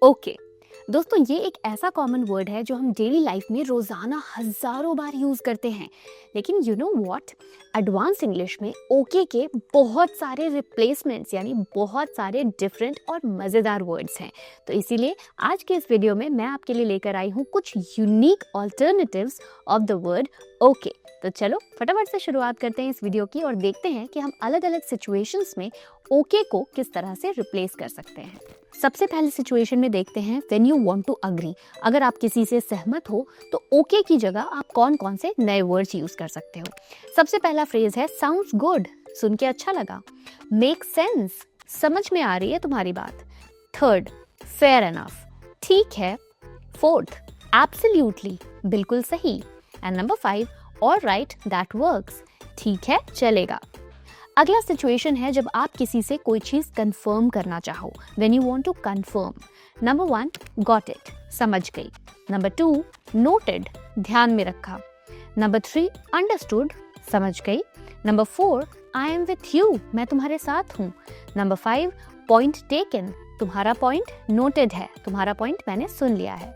Okay दोस्तों, ये एक ऐसा कॉमन वर्ड है जो हम डेली लाइफ में रोजाना हजारों बार यूज करते हैं। लेकिन you know what, advance English में ओके के बहुत सारे रिप्लेसमेंट्स यानी बहुत सारे डिफरेंट और मज़ेदार वर्ड्स हैं। तो इसीलिए आज के इस वीडियो में मैं आपके लिए लेकर आई हूँ कुछ unique alternatives of the word okay. तो चलो फटाफट से शुरुआत करते हैं इस वीडियो की और देखते हैं कि हम अलग अलग सिचुएशंस में ओके को किस तरह से रिप्लेस कर सकते हैं। सबसे पहले सिचुएशन में देखते हैं when you want to agree. अगर आप किसी से सहमत हो तो ओके की जगह आप कौन कौन से नए वर्ड्स यूज कर सकते हो। सबसे पहला फ्रेज है साउंड्स गुड, सुन के अच्छा लगा। मेक सेंस, समझ में आ रही है तुम्हारी बात। थर्ड, फेयर एनफ, ठीक है। फोर्थ, एब्सोल्युटली, बिल्कुल सही। And number 5, alright, that works, ठीक है चलेगा। अगला सिचुएशन है जब आप किसी से कोई चीज कंफर्म करना चाहो, when you want to confirm. Number 1, got it, समझ गई। नंबर 2, नोटेड, ध्यान में रखा। नंबर 3, अंडरस्टूड, समझ गई। Number 4, I am with you, मैं तुम्हारे साथ हूँ। नंबर 5, पॉइंट टेकन, तुम्हारा पॉइंट नोटेड है, तुम्हारा पॉइंट मैंने सुन लिया है।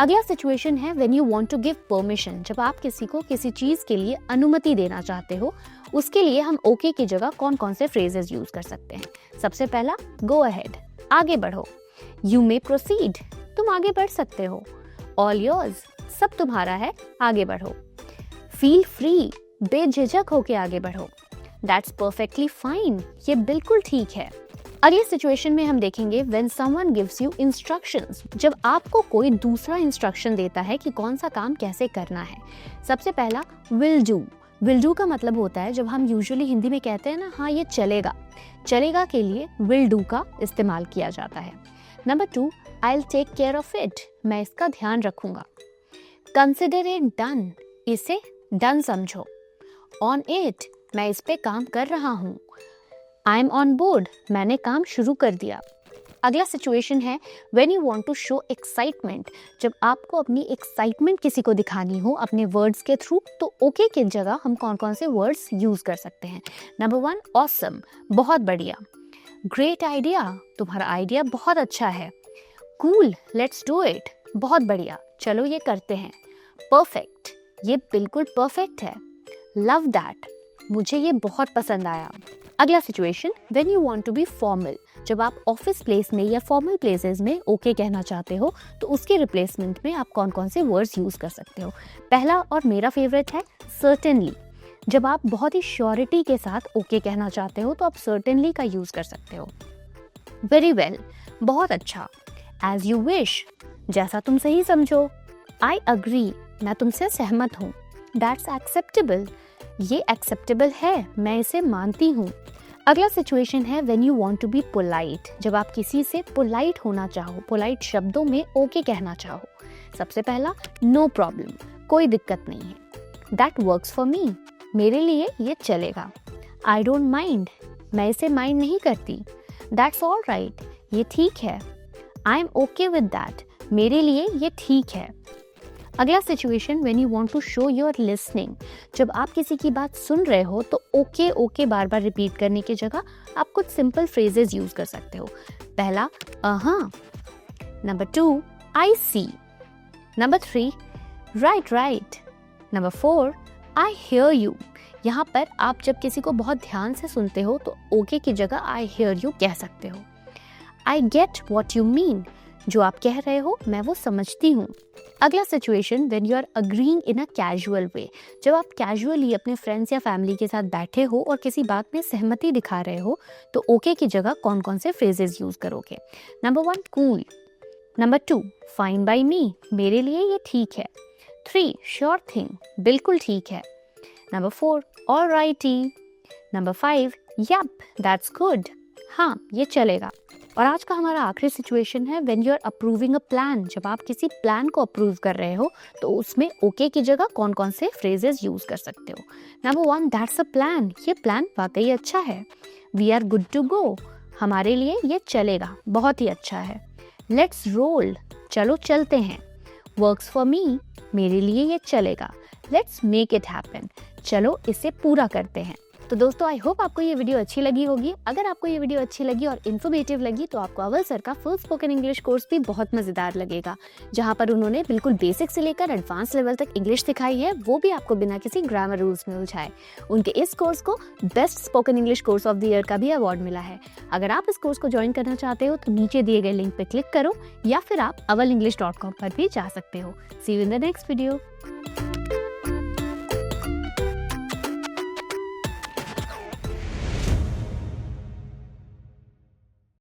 अगला सिचुएशन है when you want to give permission, जब आप किसी को किसी चीज के लिए अनुमति देना चाहते हो। उसके लिए हम ओके की जगह कौन कौन से फ्रेजेस यूज कर सकते हैं। सबसे पहला, गो अहेड, आगे बढ़ो। यू मे प्रोसीड, तुम आगे बढ़ सकते हो। ऑल योर्स, सब तुम्हारा है, आगे बढ़ो। फील फ्री, बेझिझक होके आगे बढ़ो। दैट्स परफेक्टली फाइन, ये बिल्कुल ठीक है। अगले सिचुएशन में हम देखेंगे when someone gives you instructions, जब आपको कोई दूसरा इंस्ट्रक्शन देता है कि कौन सा काम कैसे करना है। सबसे पहला, विल डू। विल डू का मतलब होता है, जब हम यूजुअली हिंदी में कहते हैं ना, हाँ ये चलेगा, चलेगा के लिए विल डू का इस्तेमाल किया जाता है। Number 2, I will take care of it, मैं इसका ध्यान रखूंगा। कंसिडर इट डन, इसे डन समझो। ऑन इट, मैं इस पे काम कर रहा हूँ। आई एम ऑन बोर्ड, मैंने काम शुरू कर दिया। अगला सिचुएशन है when you want to show excitement, जब आपको अपनी एक्साइटमेंट किसी को दिखानी हो अपने वर्ड्स के थ्रू, तो ओके की जगह हम कौन कौन से वर्ड्स यूज कर सकते हैं। नंबर 1, ऑसम, बहुत बढ़िया। ग्रेट आइडिया, तुम्हारा आइडिया बहुत अच्छा है। कूल, लेट्स डू इट, बहुत बढ़िया, चलो ये करते हैं। परफेक्ट, ये बिल्कुल परफेक्ट है। लव दैट, मुझे ये बहुत पसंद आया। अगला situation when you want to be formal, जब आप ऑफिस प्लेस में या फॉर्मल प्लेसेस में ओके कहना चाहते हो, तो उसके रिप्लेसमेंट में आप कौन कौन से वर्ड्स यूज कर सकते हो। पहला और मेरा फेवरेट है सर्टेनली, जब आप बहुत ही श्योरिटी के साथ ओके कहना चाहते हो तो आप सर्टेनली का यूज कर सकते हो। वेरी वेल, बहुत अच्छा। एज यू विश, जैसा तुम सही समझो। आई अग्री, मैं तुमसे सहमत हूँ। दैट्स एक्सेप्टेबल, ये एक्सेप्टेबल है, मैं इसे मानती हूँ। अगला सिचुएशन है when you want to be polite, जब आप किसी से पोलाइट होना चाहो, पोलाइट शब्दों में ओके कहना चाहो। सबसे पहला, नो प्रॉब्लम, कोई दिक्कत नहीं है। दैट वर्क्स फॉर मी, मेरे लिए ये चलेगा। आई डोंट माइंड, मैं इसे माइंड नहीं करती। दैट्स ऑल राइट, ये ठीक है। I am okay with that, मेरे लिए ये ठीक है। अगला situation when you want to show your listening, जब आप किसी की बात सुन रहे हो तो ओके ओके बार बार रिपीट करने की जगह आप कुछ सिंपल फ्रेजेस यूज कर सकते हो। पहला, हाँ। Number 2, I see. Number 3, right right. Number 4, I hear you. यहाँ पर आप जब किसी को बहुत ध्यान से सुनते हो तो ओके की जगह आई हियर यू कह सकते हो। I get what you mean, जो आप कह रहे हो मैं वो समझती हूँ। अगला situation when you are agreeing in a casual way, जब आप कैजुअली अपने फ्रेंड्स या फैमिली के साथ बैठे हो और किसी बात में सहमति दिखा रहे हो, तो ओके की जगह कौन कौन से फ्रेजेस यूज करोगे। Number 1, cool. Number 2, fine by me, मेरे लिए ये ठीक है। 3, श्योर थिंग, बिल्कुल ठीक है। Number 4, alrighty. Number 5, yup, that's good, हाँ ये चलेगा। और आज का हमारा आखिरी सिचुएशन है when you are approving a plan, जब आप किसी प्लान को अप्रूव कर रहे हो तो उसमें ओके की जगह कौन कौन से फ्रेजेस यूज कर सकते हो। नंबर 1, दैट्स अ प्लान, ये प्लान वाकई अच्छा है। We are good to go, हमारे लिए ये चलेगा, बहुत ही अच्छा है। लेट्स रोल, चलो चलते हैं। वर्क्स फॉर मी, मेरे लिए ये चलेगा। लेट्स मेक इट हैपन, चलो इसे पूरा करते हैं। तो दोस्तों आई होप आपको ये वीडियो अच्छी लगी होगी। अगर आपको ये वीडियो अच्छी लगी और इन्फॉर्मेटिव लगी तो आपको अव्वल सर का फुल स्पोकन इंग्लिश कोर्स भी बहुत मजेदार लगेगा, जहाँ पर उन्होंने बिल्कुल बेसिक से लेकर एडवांस लेवल तक इंग्लिश सिखाई है, वो भी आपको बिना किसी ग्रामर रूल्स में उलझाए। उनके इस कोर्स को best spoken English course of the year का भी अवार्ड मिला है। अगर आप इस कोर्स को ज्वाइन करना चाहते हो तो नीचे दिए गए लिंक पर क्लिक करो या फिर आप awalenglish.com पर भी जा सकते हो। See you in the next video.